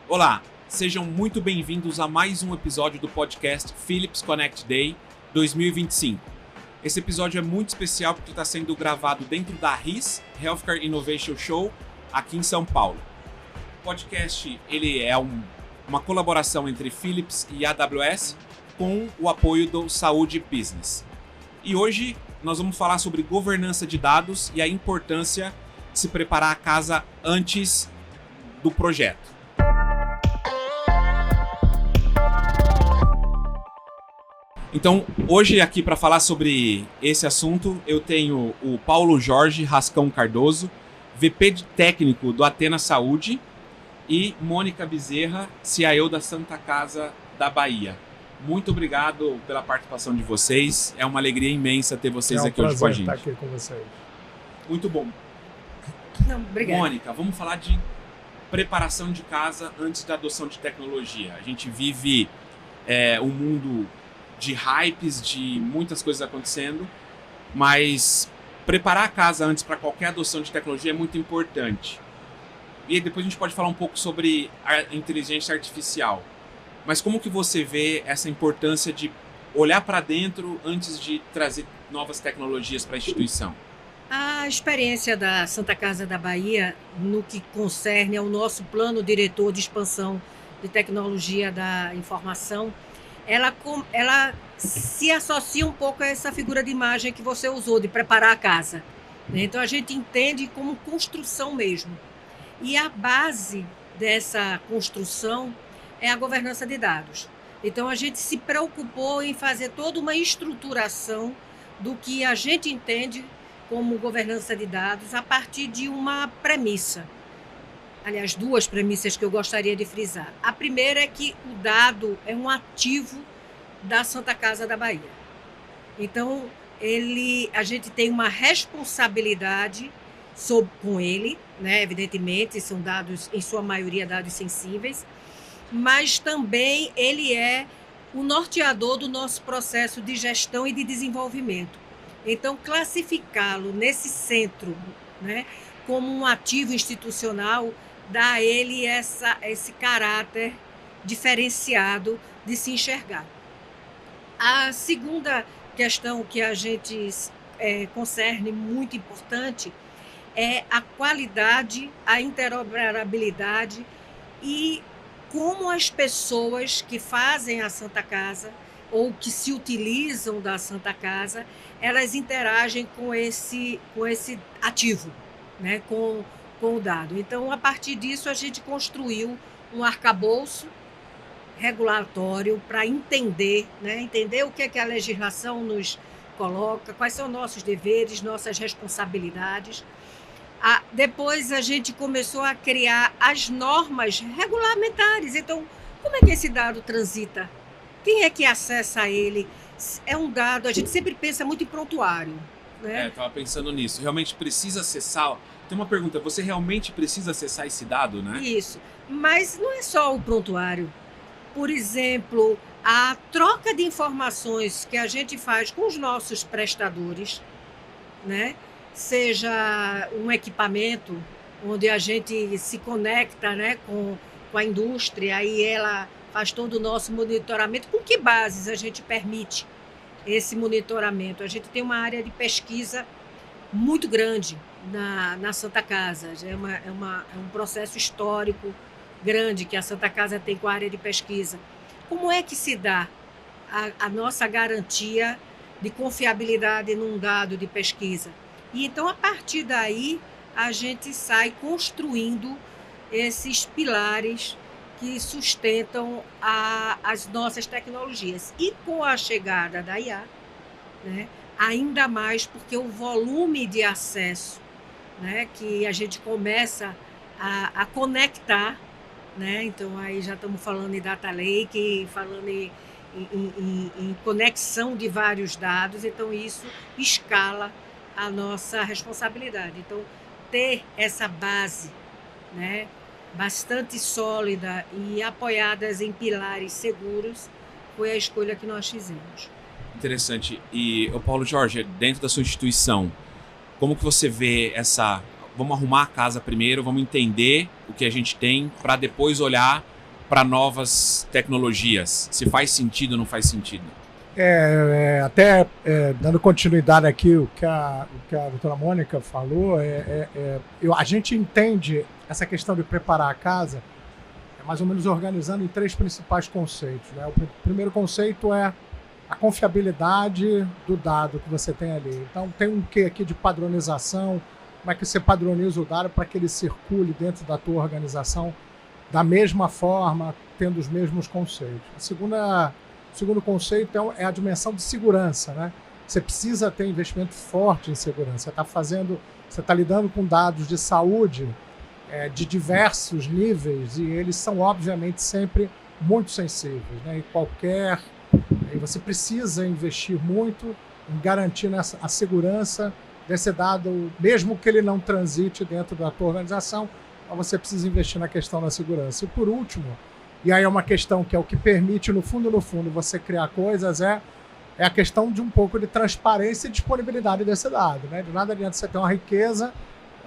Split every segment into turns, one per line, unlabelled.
Olá, sejam muito bem-vindos a mais um episódio do podcast Philips Connect Day 2025. Esse episódio é muito especial porque está sendo gravado dentro da RIS, Healthcare Innovation Show, aqui em São Paulo. O podcast ele é uma colaboração entre Philips e AWS com o apoio do Saúde Business. E hoje nós vamos falar sobre governança de dados e a importância de se preparar a casa antes do projeto. Então, hoje aqui para falar sobre esse assunto, eu tenho o Paulo Jorge Rascão Cardoso, VP de técnico do Athena Saúde, e Mônica Bezerra, CIO da Santa Casa da Bahia. Muito obrigado pela participação de vocês. É uma alegria imensa ter vocês aqui hoje com a gente.
É um prazer estar aqui com vocês.
Muito bom.
Não, obrigada.
Mônica, vamos falar de preparação de casa antes da adoção de tecnologia. A gente vive um mundo de hypes, de muitas coisas acontecendo, mas preparar a casa antes para qualquer adoção de tecnologia é muito importante. E depois a gente pode falar um pouco sobre a inteligência artificial. Mas como que você vê essa importância de olhar para dentro antes de trazer novas tecnologias para a instituição?
A experiência da Santa Casa da Bahia, no que concerne ao nosso plano diretor de expansão de tecnologia da informação, ela se associa um pouco a essa figura de imagem que você usou, de preparar a casa. Então, a gente entende como construção mesmo. E a base dessa construção é a governança de dados. Então, a gente se preocupou em fazer toda uma estruturação do que a gente entende como governança de dados a partir de uma premissa. Aliás, duas premissas que eu gostaria de frisar. A primeira é que o dado é um ativo da Santa Casa da Bahia. Então, a gente tem uma responsabilidade com ele, né? Evidentemente, são dados, em sua maioria, dados sensíveis, mas também ele é o norteador do nosso processo de gestão e de desenvolvimento. Então, classificá-lo nesse centro, né, como um ativo institucional, dá a ele esse caráter diferenciado de se enxergar. A segunda questão que a gente concerne muito importante é a qualidade, a interoperabilidade e como as pessoas que fazem a Santa Casa ou que se utilizam da Santa Casa, elas interagem com esse ativo, né, com o dado. Então, a partir disso, a gente construiu um arcabouço regulatório para entender o que é que a legislação nos coloca, quais são nossos deveres, nossas responsabilidades. Depois a gente começou a criar as normas regulamentares. Então, como é que esse dado transita? Quem é que acessa ele? É um dado, a gente sempre pensa muito em prontuário, né?
Estava pensando nisso. Realmente precisa acessar? Tem uma pergunta, você realmente precisa acessar esse dado, né?
Isso, mas não é só o prontuário. Por exemplo, a troca de informações que a gente faz com os nossos prestadores, né? Seja um equipamento onde a gente se conecta, né, com a indústria e ela faz todo o nosso monitoramento. Com que bases a gente permite esse monitoramento? A gente tem uma área de pesquisa muito grande na Santa Casa. É um processo histórico grande que a Santa Casa tem com a área de pesquisa. Como é que se dá a nossa garantia de confiabilidade num dado de pesquisa? E então, a partir daí, a gente sai construindo esses pilares que sustentam as nossas tecnologias. E com a chegada da IA, né, ainda mais porque o volume de acesso, né, que a gente começa a conectar, né, então aí já estamos falando em data lake, falando em conexão de vários dados, então isso escala a nossa responsabilidade. Então, ter essa base, né, bastante sólida e apoiadas em pilares seguros foi a escolha que nós fizemos.
Interessante. E, Paulo Jorge, dentro da sua instituição, como que você vê vamos arrumar a casa primeiro, vamos entender o que a gente tem para depois olhar para novas tecnologias? Se faz sentido ou não faz sentido?
Dando continuidade aqui o que a doutora Mônica falou, a gente entende essa questão de preparar a casa mais ou menos organizando em 3 principais conceitos, né? O primeiro conceito é a confiabilidade do dado que você tem ali. Então tem um quê aqui de padronização, como é que você padroniza o dado para que ele circule dentro da tua organização da mesma forma, tendo os mesmos conceitos. O segundo conceito é a dimensão de segurança, né? Você precisa ter investimento forte em segurança. Você está lidando com dados de saúde de diversos níveis e eles são obviamente sempre muito sensíveis, né? E você precisa investir muito em garantir a segurança desse dado, mesmo que ele não transite dentro da tua organização, mas você precisa investir na questão da segurança. E por último, e aí é uma questão que é o que permite, no fundo, você criar coisas, é a questão de um pouco de transparência e disponibilidade desse dado, né? De nada adianta você ter uma riqueza,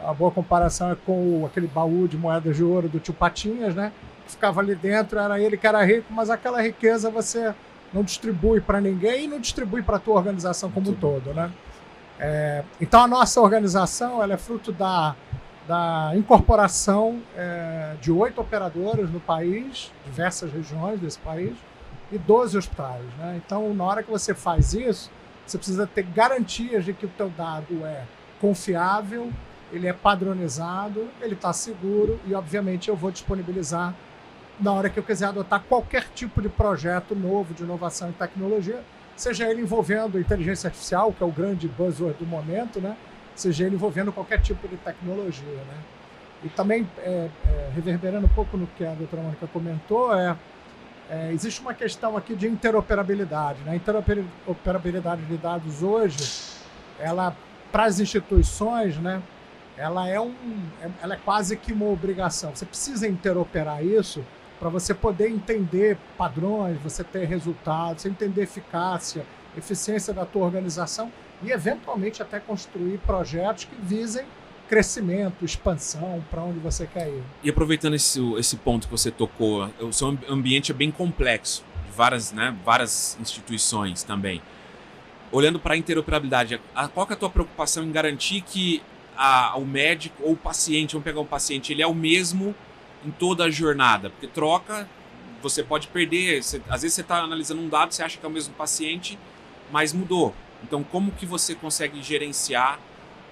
a boa comparação é com aquele baú de moedas de ouro do tio Patinhas, né? Que ficava ali dentro, era ele que era rico, mas aquela riqueza você não distribui para ninguém e não distribui para a tua organização como um todo, né? Então a nossa organização ela é fruto da incorporação de 8 operadoras no país, diversas regiões desse país, e 12 hospitais, né? Então, na hora que você faz isso, você precisa ter garantias de que o teu dado é confiável, ele é padronizado, ele está seguro e, obviamente, eu vou disponibilizar na hora que eu quiser adotar qualquer tipo de projeto novo de inovação e tecnologia, seja ele envolvendo inteligência artificial, que é o grande buzzword do momento, né? Seja ele envolvendo qualquer tipo de tecnologia, né? E também, reverberando um pouco no que a doutora Mônica comentou, existe uma questão aqui de interoperabilidade, né? A interoperabilidade de dados hoje, ela, para as instituições, né? Ela é quase que uma obrigação. Você precisa interoperar isso para você poder entender padrões, você ter resultados, você entender eficácia, eficiência da tua organização e, eventualmente, até construir projetos que visem crescimento, expansão, para onde você quer ir.
E aproveitando esse ponto que você tocou, o seu ambiente é bem complexo, de várias instituições também. Olhando para a interoperabilidade, qual que é a tua preocupação em garantir que o médico ou o paciente, vamos pegar um paciente, ele é o mesmo em toda a jornada? Porque troca, você pode perder, às vezes você está analisando um dado, você acha que é o mesmo paciente, mas mudou. Então, como que você consegue gerenciar,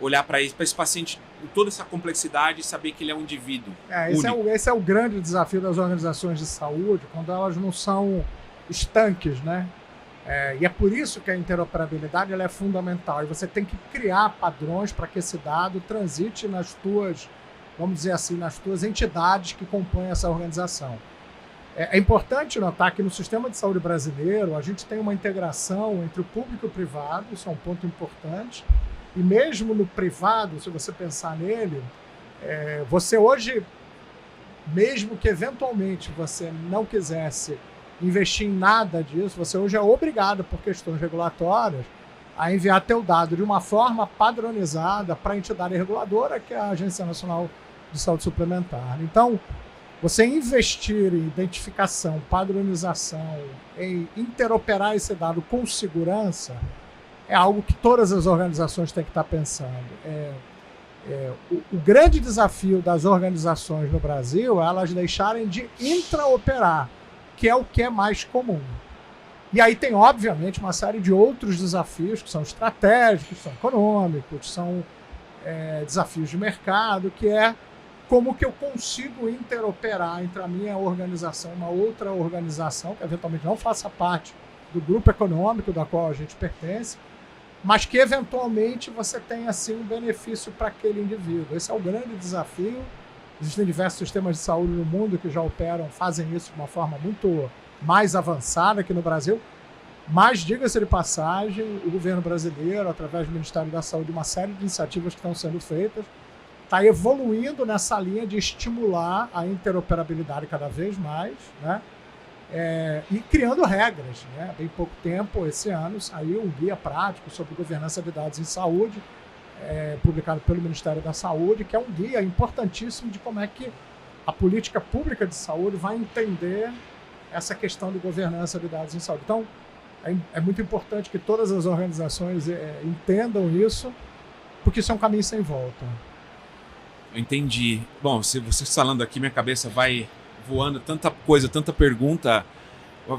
olhar para esse paciente com toda essa complexidade e saber que ele é um indivíduo único?
Esse é o grande desafio das organizações de saúde, quando elas não são estanques, né? E é por isso que a interoperabilidade ela é fundamental. E você tem que criar padrões para que esse dado transite nas tuas, vamos dizer assim, nas tuas entidades que compõem essa organização. É importante notar que no sistema de saúde brasileiro a gente tem uma integração entre o público e o privado, isso é um ponto importante. E mesmo no privado, se você pensar nele, você hoje, mesmo que eventualmente você não quisesse investir em nada disso, você hoje é obrigado, por questões regulatórias, a enviar teu dado de uma forma padronizada para a entidade reguladora, que é a Agência Nacional de Saúde Suplementar. Então, você investir em identificação, padronização, em interoperar esse dado com segurança, é algo que todas as organizações têm que estar pensando. O grande desafio das organizações no Brasil é elas deixarem de intraoperar, que é o que é mais comum. E aí tem, obviamente, uma série de outros desafios que são estratégicos, são econômicos, são desafios de mercado, que é como que eu consigo interoperar entre a minha organização e uma outra organização, que eventualmente não faça parte do grupo econômico da qual a gente pertence, mas que eventualmente você tenha assim um benefício para aquele indivíduo. Esse é o grande desafio. Existem diversos sistemas de saúde no mundo que já operam, fazem isso de uma forma muito mais avançada aqui no Brasil, mas, diga-se de passagem, o governo brasileiro, através do Ministério da Saúde, uma série de iniciativas que estão sendo feitas, está evoluindo nessa linha de estimular a interoperabilidade cada vez mais, né? E criando regras, né? Há bem pouco tempo, esse ano, saiu um guia prático sobre governança de dados em saúde, publicado pelo Ministério da Saúde, que é um guia importantíssimo de como é que a política pública de saúde vai entender essa questão de governança de dados em saúde. Então, é muito importante que todas as organizações entendam isso, porque isso é um caminho sem volta.
Eu entendi. Bom, se você falando aqui, minha cabeça vai voando, tanta coisa, tanta pergunta,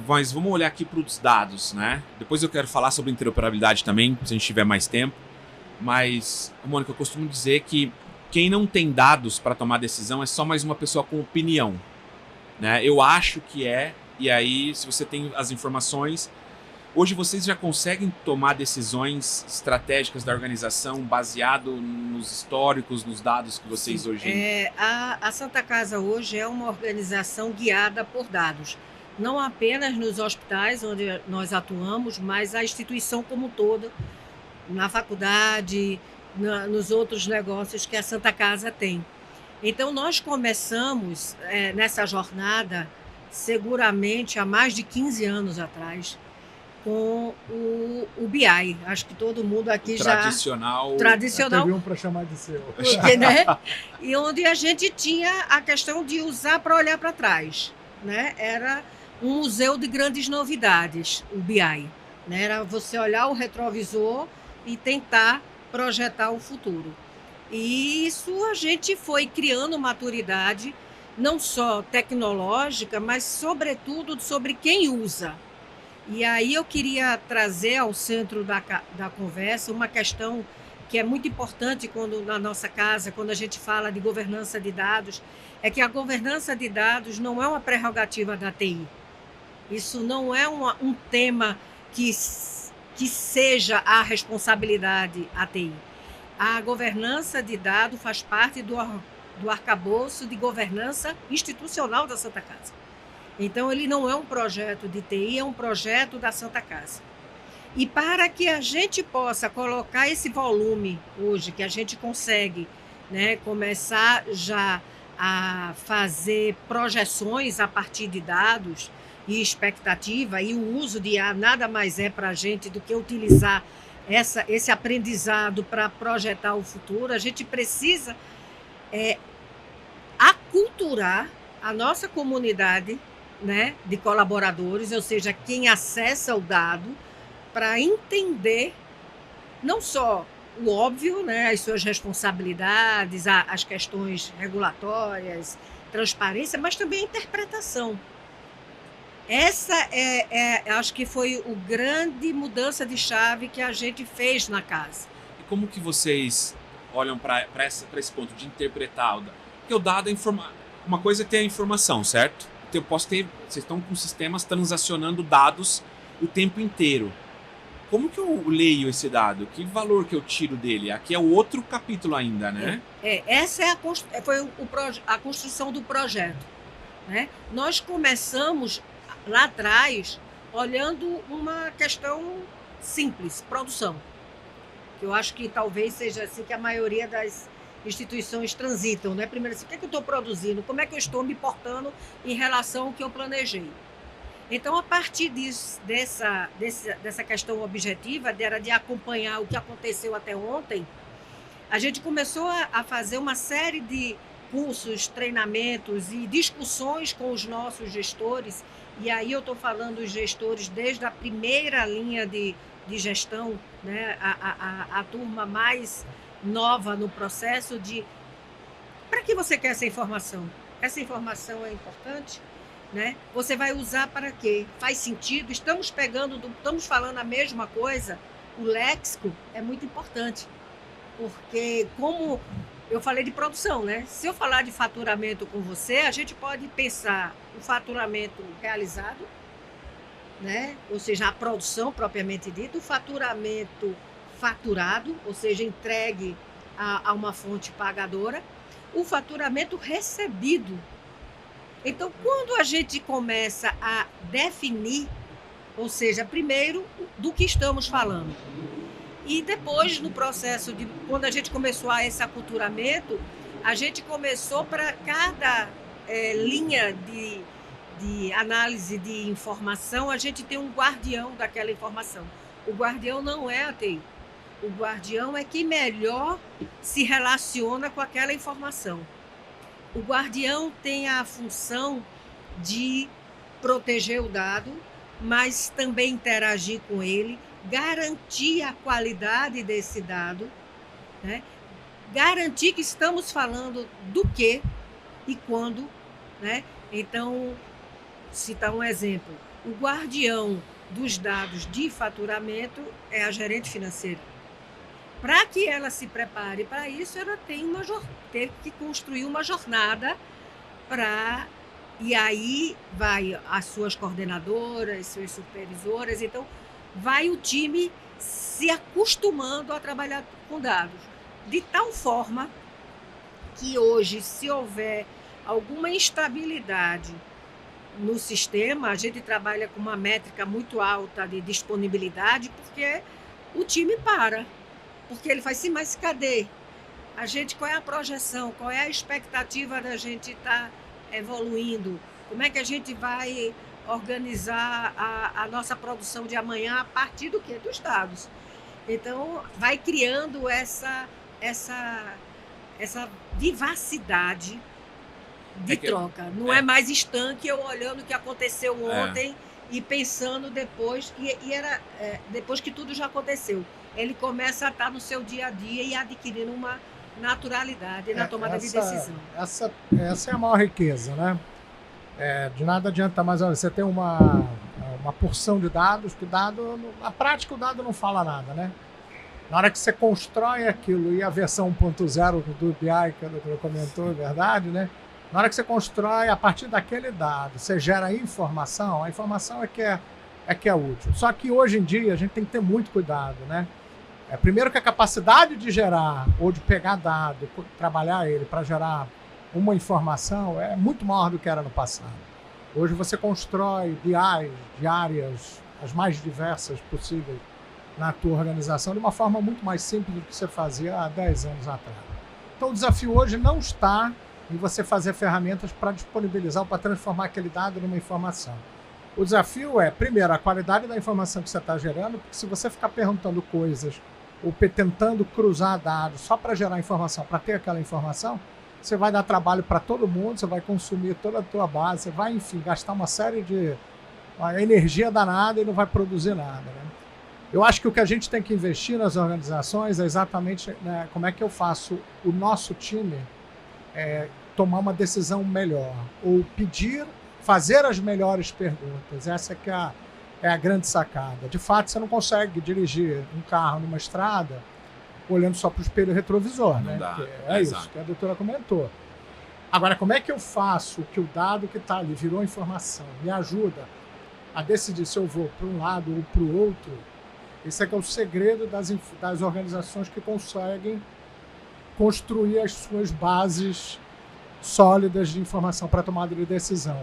mas vamos olhar aqui para os dados, né? Depois eu quero falar sobre interoperabilidade também, se a gente tiver mais tempo. Mas, Mônica, eu costumo dizer que quem não tem dados para tomar decisão é só mais uma pessoa com opinião, né? Eu acho que e aí, se você tem as informações, hoje vocês já conseguem tomar decisões estratégicas da organização baseado nos históricos, nos dados que vocês hoje...
A Santa Casa hoje é uma organização guiada por dados. Não apenas nos hospitais onde nós atuamos, mas a instituição como um todo, na faculdade, nos outros negócios que a Santa Casa tem. Então, nós começamos nessa jornada, seguramente há mais de 15 anos atrás, com o BI. Acho que todo mundo aqui
tradicional.
Teve um para chamar de seu.
Porque, né? E onde a gente tinha a questão de usar para olhar para trás, né? Era um museu de grandes novidades, o BI, né? Era você olhar o retrovisor e tentar projetar o futuro. E isso a gente foi criando maturidade, não só tecnológica, mas sobretudo sobre quem usa. E aí eu queria trazer ao centro da conversa uma questão que é muito importante na nossa casa, quando a gente fala de governança de dados, é que a governança de dados não é uma prerrogativa da TI. Isso não é um tema que seja a responsabilidade da TI. A governança de dados faz parte do arcabouço de governança institucional da Santa Casa. Então, ele não é um projeto de TI, é um projeto da Santa Casa. E para que a gente possa colocar esse volume hoje, que a gente consegue, né, começar já a fazer projeções a partir de dados e expectativa, e o uso de IA nada mais é para a gente do que utilizar esse aprendizado para projetar o futuro, a gente precisa aculturar a nossa comunidade, né, de colaboradores, ou seja, quem acessa o dado, para entender não só o óbvio, né, as suas responsabilidades, as questões regulatórias, transparência, mas também a interpretação. Essa acho que foi a grande mudança de chave que a gente fez na casa.
E como que vocês olham para esse ponto de interpretar? Porque o dado é uma coisa é ter a informação, certo? Eu posso ter, vocês estão com sistemas transacionando dados o tempo inteiro. Como que eu leio esse dado? Que valor que eu tiro dele? Aqui é o outro capítulo ainda, né?
Essa foi a construção do projeto, né? Nós começamos lá atrás olhando uma questão simples, produção. Eu acho que talvez seja assim que a maioria das instituições transitam, né? Primeiro, assim, o que é que eu estou produzindo? Como é que eu estou me portando em relação ao que eu planejei? Então, a partir dessa questão objetiva, era de acompanhar o que aconteceu até ontem, a gente começou a fazer uma série de cursos, treinamentos e discussões com os nossos gestores. E aí eu estou falando os gestores desde a primeira linha de gestão, né? A turma mais nova no processo de... Para que você quer essa informação? Essa informação é importante? Né? Você vai usar para quê? Faz sentido? Estamos falando a mesma coisa? O léxico é muito importante, porque como eu falei de produção, né? Se eu falar de faturamento com você, a gente pode pensar o faturamento realizado, né? Ou seja, a produção propriamente dita, o faturamento faturado, ou seja, entregue a uma fonte pagadora, o faturamento recebido. Então, quando a gente começa a definir, ou seja, primeiro, do que estamos falando, e depois, no processo de, quando a gente começou esse aculturamento, a gente começou para cada linha de análise de informação, a gente tem um guardião daquela informação. O guardião não é a TI. O guardião é quem melhor se relaciona com aquela informação. O guardião tem a função de proteger o dado, mas também interagir com ele, garantir a qualidade desse dado, né? Garantir que estamos falando do que e quando, né? Então, citar um exemplo, o guardião dos dados de faturamento é a gerente financeira. Para que ela se prepare para isso, ela teve que construir uma jornada para... E aí vai as suas coordenadoras, suas supervisoras, então vai o time se acostumando a trabalhar com dados. De tal forma que hoje, se houver alguma instabilidade no sistema, a gente trabalha com uma métrica muito alta de disponibilidade, porque o time para. Porque ele faz assim, mas cadê? Qual é a projeção? Qual é a expectativa da gente estar evoluindo? Como é que a gente vai organizar a nossa produção de amanhã a partir do quê? Dos dados. Então, vai criando essa vivacidade de troca. Não é mais estanque eu olhando o que aconteceu ontem e pensando depois, depois que tudo já aconteceu. Ele começa a estar no seu dia a dia e adquirindo uma naturalidade na tomada de decisão.
Essa é a maior riqueza, né? De nada adianta mais, olha, você tem uma porção de dados, que na prática o dado não fala nada, né? Na hora que você constrói aquilo, e a versão 1.0 do BI que a doutora comentou, é verdade, né? Na hora que você constrói, a partir daquele dado, você gera informação, a informação é que é útil. Só que hoje em dia a gente tem que ter muito cuidado, né? Primeiro que a capacidade de gerar ou de pegar dado, trabalhar ele para gerar uma informação é muito maior do que era no passado. Hoje você constrói BIs de áreas as mais diversas possíveis na tua organização de uma forma muito mais simples do que você fazia há 10 anos atrás. Então o desafio hoje não está em você fazer ferramentas para disponibilizar ou para transformar aquele dado numa informação. O desafio é, primeiro, a qualidade da informação que você está gerando, porque se você ficar perguntando coisas ou tentando cruzar dados só para gerar informação, para ter aquela informação, você vai dar trabalho para todo mundo, você vai consumir toda a tua base, você vai, enfim, gastar uma série de energia danada e não vai produzir nada, né? Eu acho que o que a gente tem que investir nas organizações é exatamente, né, como é que eu faço o nosso time tomar uma decisão melhor, ou fazer as melhores perguntas. Essa que é a grande sacada. De fato, você não consegue dirigir um carro numa estrada olhando só para o espelho retrovisor, né? É isso que a doutora comentou. Agora, como é que eu faço que o dado que está ali virou informação me ajuda a decidir se eu vou para um lado ou para o outro? Esse é que é o segredo das organizações que conseguem construir as suas bases sólidas de informação para tomada de decisão.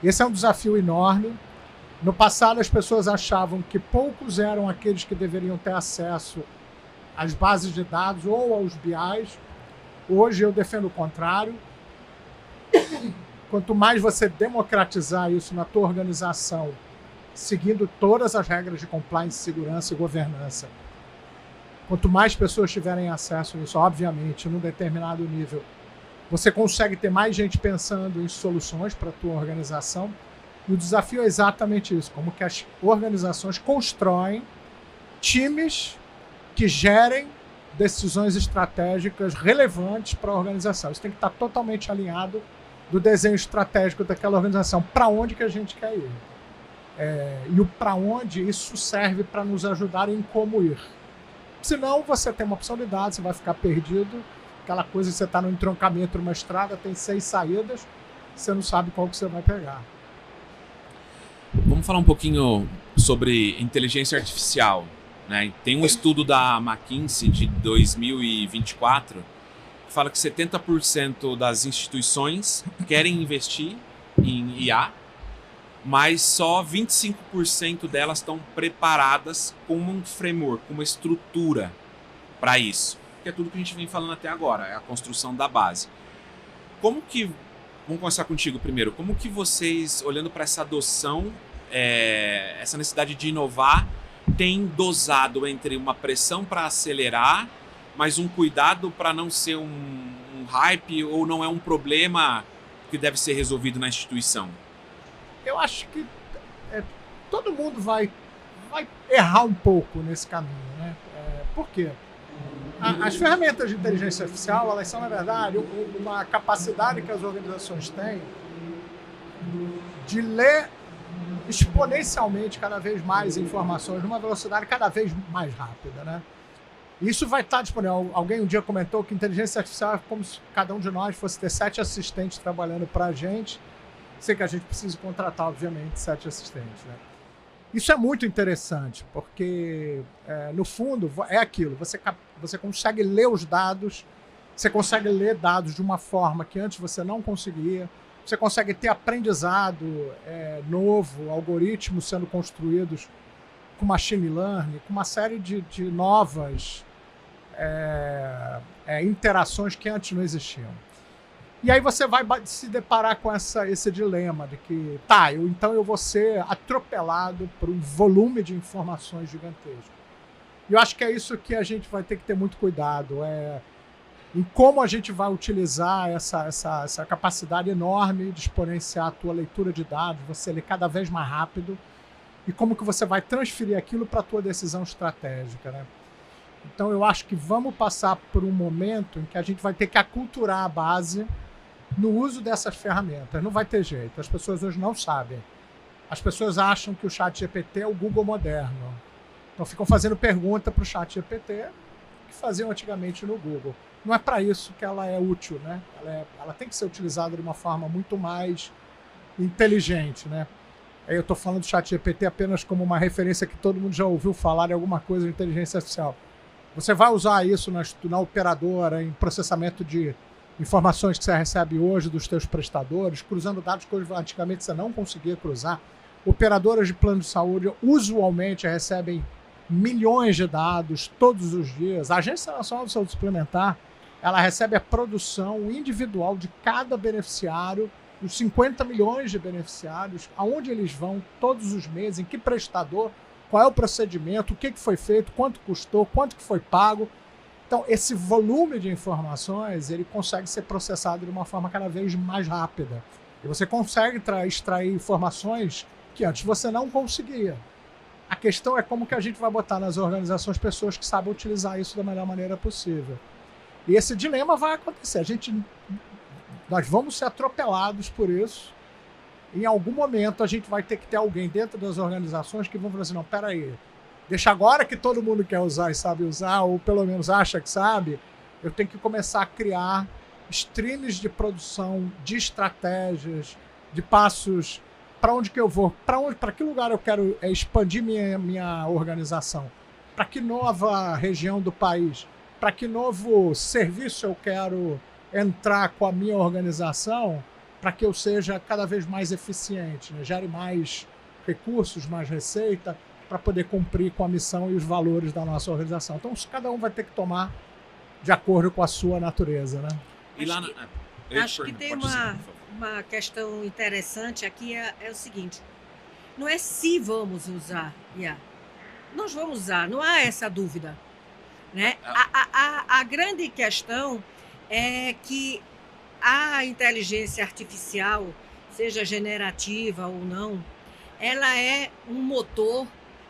Esse é um desafio enorme. No passado, as pessoas achavam que poucos eram aqueles que deveriam ter acesso às bases de dados ou aos BIs. Hoje eu defendo o contrário. Quanto mais você democratizar isso na tua organização, seguindo todas as regras de compliance, segurança e governança, quanto mais pessoas tiverem acesso a isso, obviamente, num determinado nível, você consegue ter mais gente pensando em soluções para a tua organização. E o desafio é exatamente isso, como que as organizações constroem times que gerem decisões estratégicas relevantes para a organização. Isso tem que estar totalmente alinhado do desenho estratégico daquela organização. Para onde que a gente quer ir? E o para onde, isso serve para nos ajudar em como ir. Senão, você tem uma opção de dados, você vai ficar perdido. Aquela coisa, você está no entroncamento de uma estrada, tem 6 saídas, você não sabe qual que você vai pegar.
Vamos falar um pouquinho sobre inteligência artificial, né? Tem um estudo da McKinsey de 2024 que fala que 70% das instituições querem investir em IA, mas só 25% delas estão preparadas com um framework, com uma estrutura para isso. Que é tudo que a gente vem falando até agora, é a construção da base. Vamos começar contigo primeiro. Como que vocês, olhando para essa adoção, essa necessidade de inovar, têm dosado entre uma pressão para acelerar, mas um cuidado para não ser um hype ou não é um problema que deve ser resolvido na instituição?
Eu acho que todo mundo vai errar um pouco nesse caminho, né? Por quê? As ferramentas de inteligência artificial, elas são, na verdade, uma capacidade que as organizações têm de ler exponencialmente cada vez mais informações numa velocidade cada vez mais rápida, né? Isso vai estar disponível. Alguém um dia comentou que inteligência artificial é como se cada um de nós fosse ter 7 assistentes trabalhando para a gente, sem que a gente precise contratar, obviamente, 7 assistentes, né? Isso é muito interessante, porque, no fundo, é aquilo. Você consegue ler os dados, você consegue ler dados de uma forma que antes você não conseguia, você consegue ter aprendizado novo, algoritmos sendo construídos com machine learning, com uma série de novas interações que antes não existiam. E aí você vai se deparar com esse dilema de que, então eu vou ser atropelado por um volume de informações gigantesco. E eu acho que é isso que a gente vai ter que ter muito cuidado, em como a gente vai utilizar essa capacidade enorme de exponenciar a tua leitura de dados, você ler cada vez mais rápido, e como que você vai transferir aquilo para a tua decisão estratégica, né? Então eu acho que vamos passar por um momento em que a gente vai ter que aculturar a base no uso dessas ferramentas. Não vai ter jeito. As pessoas hoje não sabem. As pessoas acham que o ChatGPT é o Google moderno. Então ficam fazendo pergunta para o ChatGPT que faziam antigamente no Google. Não é para isso que ela é útil, né? Ela tem que ser utilizada de uma forma muito mais inteligente, né? Eu estou falando do ChatGPT apenas como uma referência que todo mundo já ouviu falar de alguma coisa de inteligência artificial. Você vai usar isso na operadora, em processamento de informações que você recebe hoje dos teus prestadores, cruzando dados que hoje, antigamente você não conseguia cruzar. Operadoras de plano de saúde usualmente recebem milhões de dados todos os dias. A Agência Nacional de Saúde Suplementar, ela recebe a produção individual de cada beneficiário, os 50 milhões de beneficiários, aonde eles vão todos os meses, em que prestador, qual é o procedimento, o que foi feito, quanto custou, quanto que foi pago. Então, esse volume de informações, ele consegue ser processado de uma forma cada vez mais rápida. E você consegue extrair informações que antes você não conseguia. A questão é como que a gente vai botar nas organizações pessoas que sabem utilizar isso da melhor maneira possível. E esse dilema vai acontecer. Nós vamos ser atropelados por isso. Em algum momento, a gente vai ter que ter alguém dentro das organizações que vão falar assim, não, peraí, deixa agora que todo mundo quer usar e sabe usar, ou pelo menos acha que sabe, eu tenho que começar a criar streams de produção, de estratégias, de passos, para onde que eu vou, para que lugar eu quero expandir minha organização, para que nova região do país, para que novo serviço eu quero entrar com a minha organização, para que eu seja cada vez mais eficiente, né? Gere mais recursos, mais receita, para poder cumprir com a missão e os valores da nossa organização. Então, cada um vai ter que tomar de acordo com a sua natureza, né?
Acho que tem uma questão interessante aqui, é o seguinte, não é se vamos usar IA, nós vamos usar, não há essa dúvida, né? A grande questão é que a inteligência artificial, seja generativa ou não, ela é um motor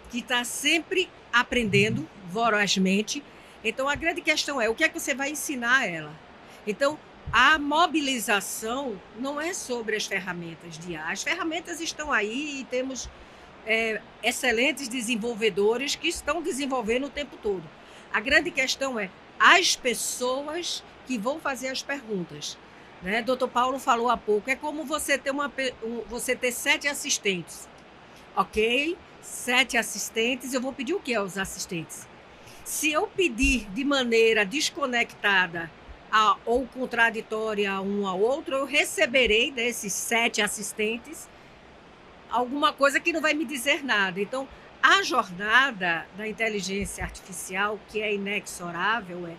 que está sempre aprendendo vorazmente. Então, a grande questão é o que é que você vai ensinar a ela. Então, a mobilização não é sobre as ferramentas de IA. As ferramentas estão aí e temos excelentes desenvolvedores que estão desenvolvendo o tempo todo. A grande questão é as pessoas que vão fazer as perguntas. Né? Dr. Paulo falou há pouco, é como você ter 7 assistentes. Ok? 7 assistentes, eu vou pedir o que aos assistentes? Se eu pedir de maneira desconectada ou contraditória a um ao outro, eu receberei desses 7 assistentes alguma coisa que não vai me dizer nada. Então, a jornada da inteligência artificial, que é inexorável, é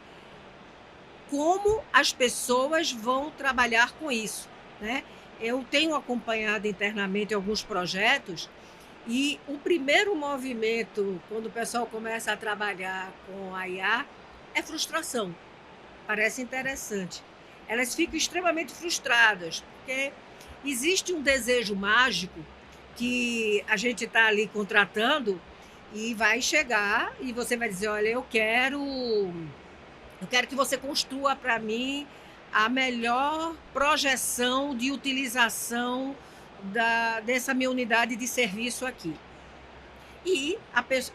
como as pessoas vão trabalhar com isso, né? Eu tenho acompanhado internamente alguns projetos e o primeiro movimento, quando o pessoal começa a trabalhar com a IA, é frustração. Parece interessante. elas ficam extremamente frustradas, porque existe um desejo mágico que a gente está ali contratando e vai chegar e você vai dizer, olha, eu quero que você construa para mim a melhor projeção de utilização dessa minha unidade de serviço aqui. E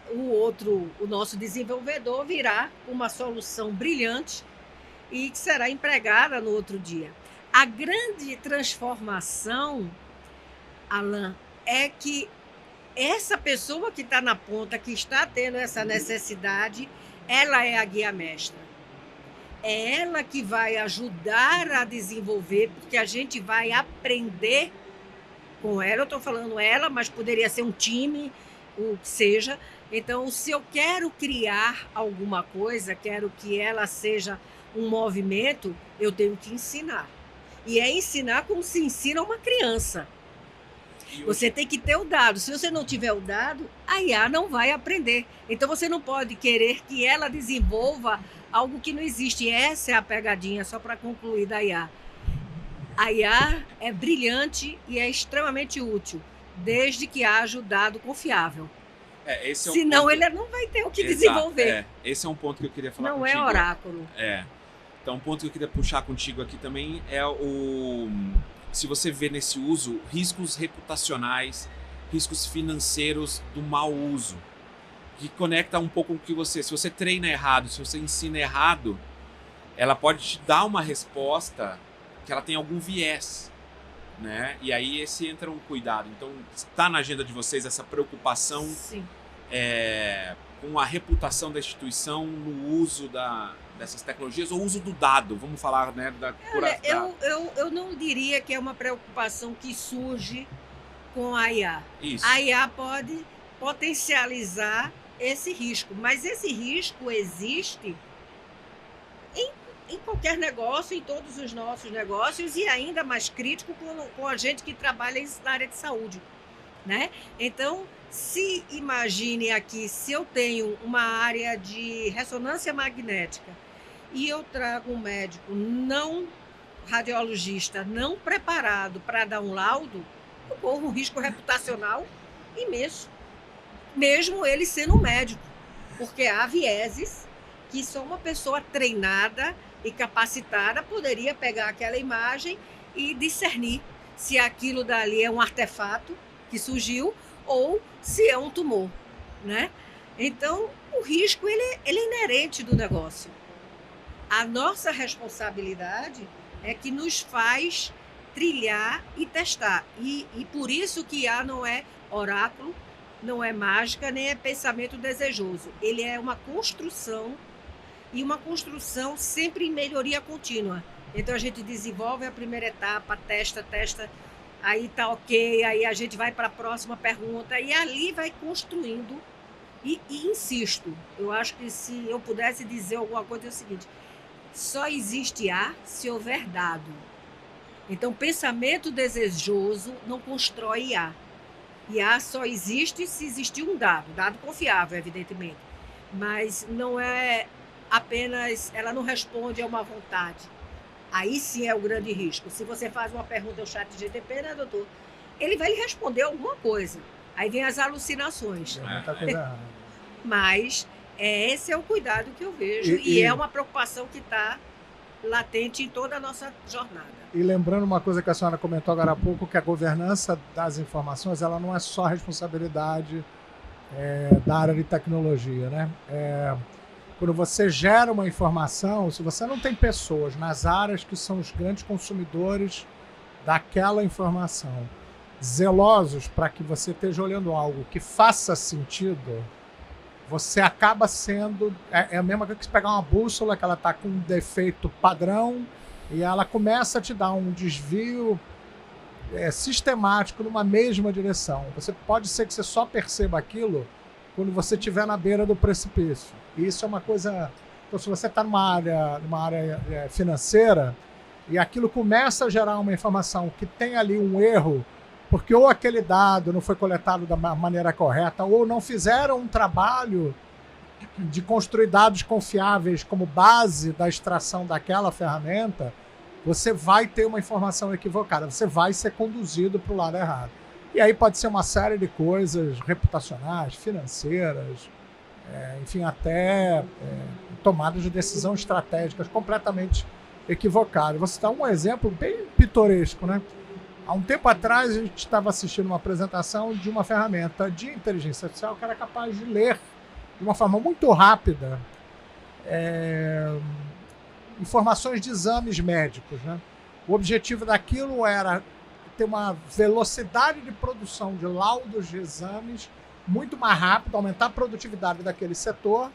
o nosso desenvolvedor virá com uma solução brilhante e que será empregada no outro dia. A grande transformação, Alan, é que essa pessoa que está na ponta, que está tendo essa necessidade, ela é a guia mestra. É ela que vai ajudar a desenvolver, porque a gente vai aprender com ela. Eu estou falando ela, mas poderia ser um time, o que seja. Então, se eu quero criar alguma coisa, quero que ela seja um movimento, eu tenho que ensinar. E é ensinar como se ensina uma criança. Você tem que ter o dado. Se você não tiver o dado, a IA não vai aprender. Então, você não pode querer que ela desenvolva algo que não existe. Essa é a pegadinha, só para concluir, da IA. A IA é brilhante e é extremamente útil, desde que haja o dado confiável. Senão ele não vai ter o que desenvolver.
Esse é um ponto que eu queria falar
não
contigo.
Não é oráculo.
Então, um ponto que eu queria puxar contigo aqui também é se você vê nesse uso riscos reputacionais, riscos financeiros do mau uso, que conecta um pouco com o que se você treina errado, se você ensina errado, ela pode te dar uma resposta que ela tem algum viés, né? E aí esse entra um cuidado. Então, está na agenda de vocês essa preocupação com a reputação da instituição no uso dessas tecnologias, ou uso do dado, vamos falar, né?
Eu não diria que é uma preocupação que surge com a IA.
Isso.
A IA pode potencializar esse risco, mas esse risco existe em qualquer negócio, em todos os nossos negócios, e ainda mais crítico com a gente que trabalha na área de saúde, né? Então, se imagine aqui, se eu tenho uma área de ressonância magnética e eu trago um médico não radiologista, não preparado para dar um laudo, eu corro um risco reputacional imenso, mesmo ele sendo um médico, porque há vieses que só uma pessoa treinada e capacitada poderia pegar aquela imagem e discernir se aquilo dali é um artefato que surgiu ou se é um tumor, né? Então, o risco ele é inerente do negócio. A nossa responsabilidade é que nos faz trilhar e testar. E por isso que IA não é oráculo, não é mágica, nem é pensamento desejoso. Ele é uma construção, e uma construção sempre em melhoria contínua. Então, a gente desenvolve a primeira etapa, testa, aí tá ok, aí a gente vai para a próxima pergunta, e ali vai construindo. E insisto, eu acho que se eu pudesse dizer alguma coisa é o seguinte: só existe A se houver dado. Então, pensamento desejoso não constrói A. E A só existe se existir um dado confiável, evidentemente. Mas não é apenas, ela não responde a uma vontade. Aí sim é o grande risco. Se você faz uma pergunta ao ChatGPT, né, doutor? Ele vai lhe responder alguma coisa. Aí vem as alucinações. Mas esse é o cuidado que eu vejo. E é uma preocupação que está latente em toda a nossa jornada.
E lembrando uma coisa que a senhora comentou agora há pouco, que a governança das informações, ela não é só responsabilidade da área de tecnologia, né? Quando você gera uma informação, se você não tem pessoas nas áreas que são os grandes consumidores daquela informação, zelosos para que você esteja olhando algo que faça sentido, você acaba sendo... É a mesma coisa que você pegar uma bússola que ela está com um defeito padrão e ela começa a te dar um desvio sistemático numa mesma direção. Pode ser que você só perceba aquilo quando você estiver na beira do precipício. E isso é uma coisa... Então, se você está numa área financeira e aquilo começa a gerar uma informação que tem ali um erro, porque ou aquele dado não foi coletado da maneira correta, ou não fizeram um trabalho de construir dados confiáveis como base da extração daquela ferramenta, você vai ter uma informação equivocada, você vai ser conduzido para o lado errado. E aí pode ser uma série de coisas reputacionais, financeiras, enfim, até tomadas de decisão estratégicas completamente equivocadas. Vou citar um exemplo bem pitoresco, né? Há um tempo atrás, a gente estava assistindo uma apresentação de uma ferramenta de inteligência artificial que era capaz de ler de uma forma muito rápida informações de exames médicos, né? O objetivo daquilo era ter uma velocidade de produção de laudos de exames muito mais rápida, aumentar a produtividade daquele setor,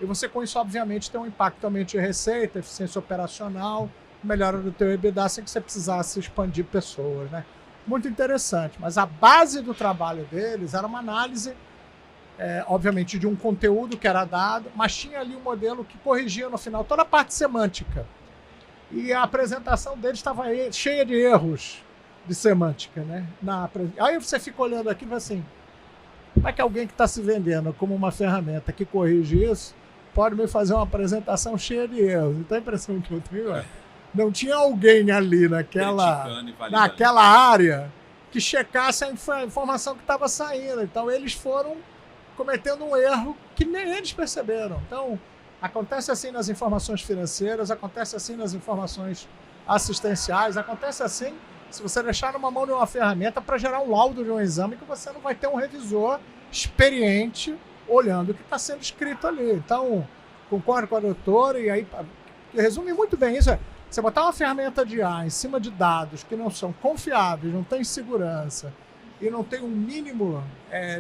e você com isso, obviamente, tem um impacto também de receita, eficiência operacional, melhora do teu EBITDA sem que você precisasse expandir pessoas, né? Muito interessante, mas a base do trabalho deles era uma análise, obviamente, de um conteúdo que era dado, mas tinha ali um modelo que corrigia no final toda a parte semântica. E a apresentação deles estava cheia de erros de semântica, né? Aí você fica olhando aqui e fala assim, como é que alguém que está se vendendo como uma ferramenta que corrige isso pode me fazer uma apresentação cheia de erros? Então a impressão que eu tenho não tinha alguém ali naquela área que checasse a informação que estava saindo. Então eles foram cometendo um erro que nem eles perceberam. Então acontece assim nas informações financeiras, acontece assim nas informações assistenciais, acontece assim se você deixar numa mão de uma ferramenta para gerar um laudo de um exame que você não vai ter um revisor experiente olhando o que está sendo escrito ali. Então, concordo com a doutora, e aí resume muito bem isso. Você botar uma ferramenta de IA em cima de dados que não são confiáveis, não tem segurança e não tem um mínimo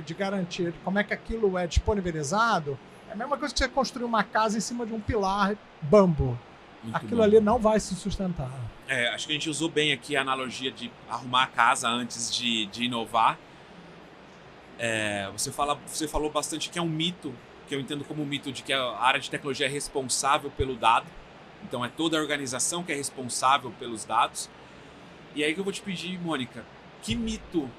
de garantia de como é que aquilo é disponibilizado, é a mesma coisa que você construir uma casa em cima de um pilar bambu. Aquilo ali não vai se sustentar.
Acho que a gente usou bem aqui a analogia de arrumar a casa antes de inovar. Você falou bastante que é um mito, que eu entendo como um mito de que a área de tecnologia é responsável pelo dado. Então é toda a organização que é responsável pelos dados. E aí que eu vou te pedir, Mônica, que mito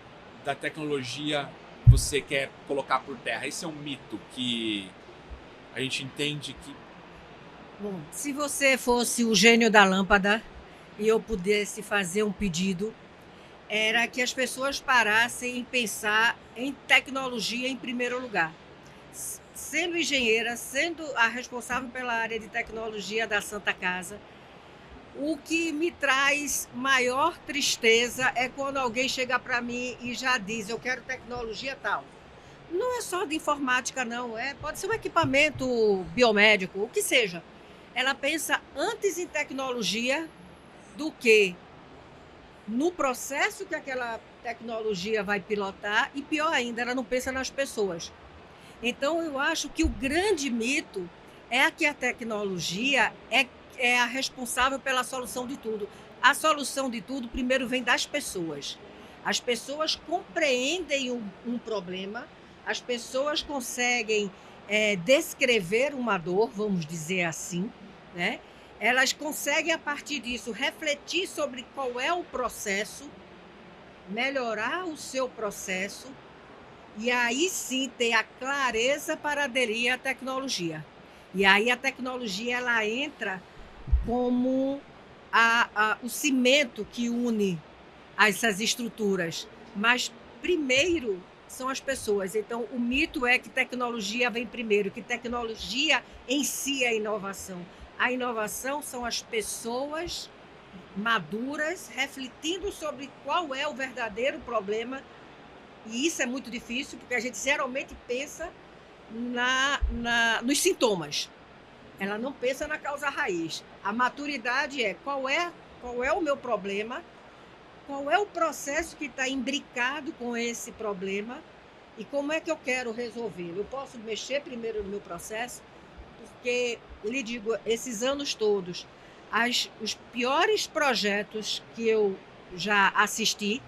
da tecnologia você quer colocar por terra? Esse é um mito que a gente entende que...
Bom, se você fosse o gênio da lâmpada e eu pudesse fazer um pedido, era que as pessoas parassem em pensar em tecnologia em primeiro lugar. Sendo engenheira, sendo a responsável pela área de tecnologia da Santa Casa, o que me traz maior tristeza é quando alguém chega para mim e já diz, eu quero tecnologia tal. Não é só de informática, não. Pode ser um equipamento biomédico, o que seja. Ela pensa antes em tecnologia do que no processo que aquela tecnologia vai pilotar, e pior ainda, ela não pensa nas pessoas. Então, eu acho que o grande mito é que a tecnologia é a responsável pela solução de tudo. A solução de tudo primeiro vem das pessoas. As pessoas compreendem um problema, as pessoas conseguem descrever uma dor, vamos dizer assim, né? Elas conseguem, a partir disso, refletir sobre qual é o processo, melhorar o seu processo, e aí sim ter a clareza para aderir à tecnologia. E aí a tecnologia ela entra como o cimento que une essas estruturas. Mas primeiro são as pessoas. Então o mito é que tecnologia vem primeiro, que tecnologia em si é inovação. A inovação são as pessoas maduras refletindo sobre qual é o verdadeiro problema. E isso é muito difícil, porque a gente geralmente pensa nos sintomas. Ela não pensa na causa raiz. A maturidade é qual é o meu problema, qual é o processo que está imbricado com esse problema e como é que eu quero resolvê-lo. Eu posso mexer primeiro no meu processo, porque, lhe digo, esses anos todos, os piores projetos que eu já assisti,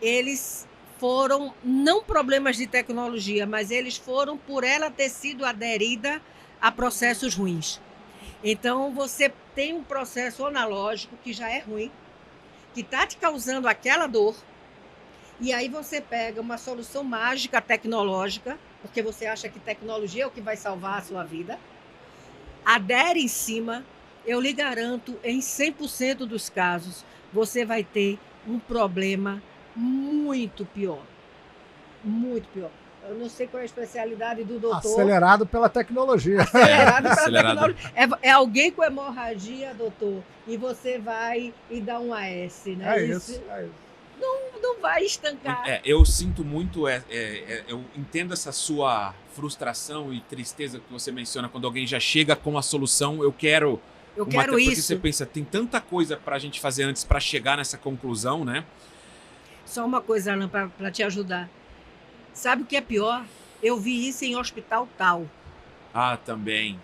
eles foram não problemas de tecnologia, mas eles foram por ela ter sido aderida a processos ruins. Então, você tem um processo analógico que já é ruim, que está te causando aquela dor, e aí você pega uma solução mágica tecnológica, porque você acha que tecnologia é o que vai salvar a sua vida, adere em cima, eu lhe garanto, em 100% dos casos, você vai ter um problema muito pior. Muito pior. Eu não sei qual é a especialidade do doutor.
Acelerado pela tecnologia.
Acelerado pela
Acelerado.
tecnologia. É alguém com hemorragia, doutor, e você vai e dá um AS, né?
É isso.
Não vai estancar.
Eu sinto muito, eu entendo essa sua frustração e tristeza que você menciona quando alguém já chega com a solução. Eu quero
Porque
isso. Você pensa, tem tanta coisa pra gente fazer antes pra chegar nessa conclusão, né?
Só uma coisa, Alan, para te ajudar. Sabe o que é pior? Eu vi isso em hospital tal.
Ah, também.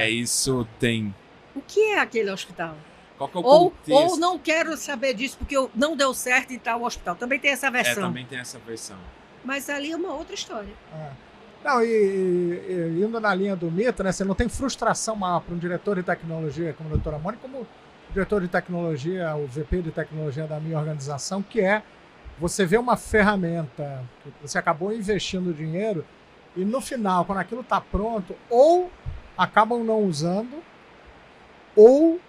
Isso tem.
O que é aquele hospital?
Qual que é o
Ou
contexto?
não quero saber disso porque não deu certo em tal hospital. Também tem essa versão.
Também tem essa versão.
Mas ali é uma outra história.
Não, e indo na linha do mito, né? Você não tem frustração maior para um diretor de tecnologia como a doutora Mônica, como diretor de tecnologia, o VP de tecnologia da minha organização, que é você vê uma ferramenta que você acabou investindo dinheiro e no final, quando aquilo está pronto, ou acabam não usando, ou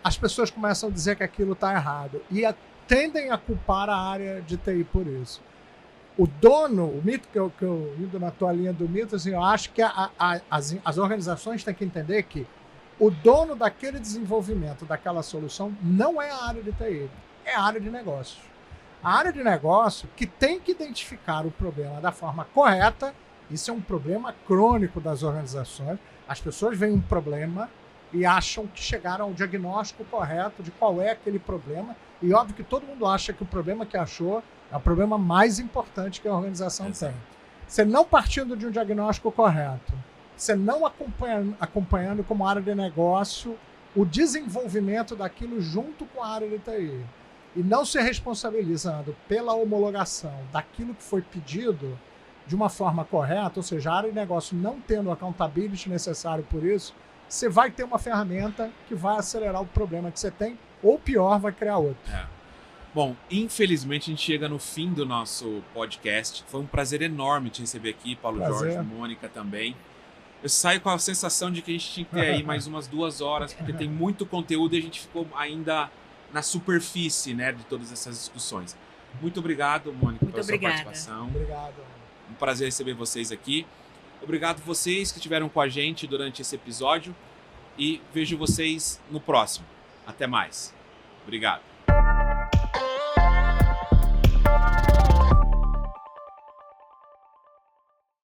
as pessoas começam a dizer que aquilo está errado e tendem a culpar a área de TI por isso. O dono, o mito que eu indo na tua linha do mito, assim, eu acho que as organizações têm que entender que o dono daquele desenvolvimento, daquela solução, não é a área de TI, é a área de negócios. A área de negócio que tem que identificar o problema da forma correta, isso é um problema crônico das organizações. As pessoas veem um problema e acham que chegaram ao diagnóstico correto de qual é aquele problema. E óbvio que todo mundo acha que o problema que achou é o problema mais importante que a organização tem. Você não partindo de um diagnóstico correto, você não acompanhando como área de negócio o desenvolvimento daquilo junto com a área de TI, e não se responsabilizando pela homologação daquilo que foi pedido de uma forma correta, ou seja, a área de negócio não tendo o accountability necessário por isso, você vai ter uma ferramenta que vai acelerar o problema que você tem, ou pior, vai criar outro.
Bom, infelizmente a gente chega no fim do nosso podcast. Foi um prazer enorme te receber aqui, Paulo Jorge, Mônica também. Eu saio com a sensação de que a gente tinha que ter aí mais umas 2 horas, porque tem muito conteúdo e a gente ficou ainda na superfície, né, de todas essas discussões. Muito obrigado, Mônica, pela sua participação.
Obrigado.
Um prazer receber vocês aqui. Obrigado vocês que estiveram com a gente durante esse episódio e vejo vocês no próximo. Até mais. Obrigado.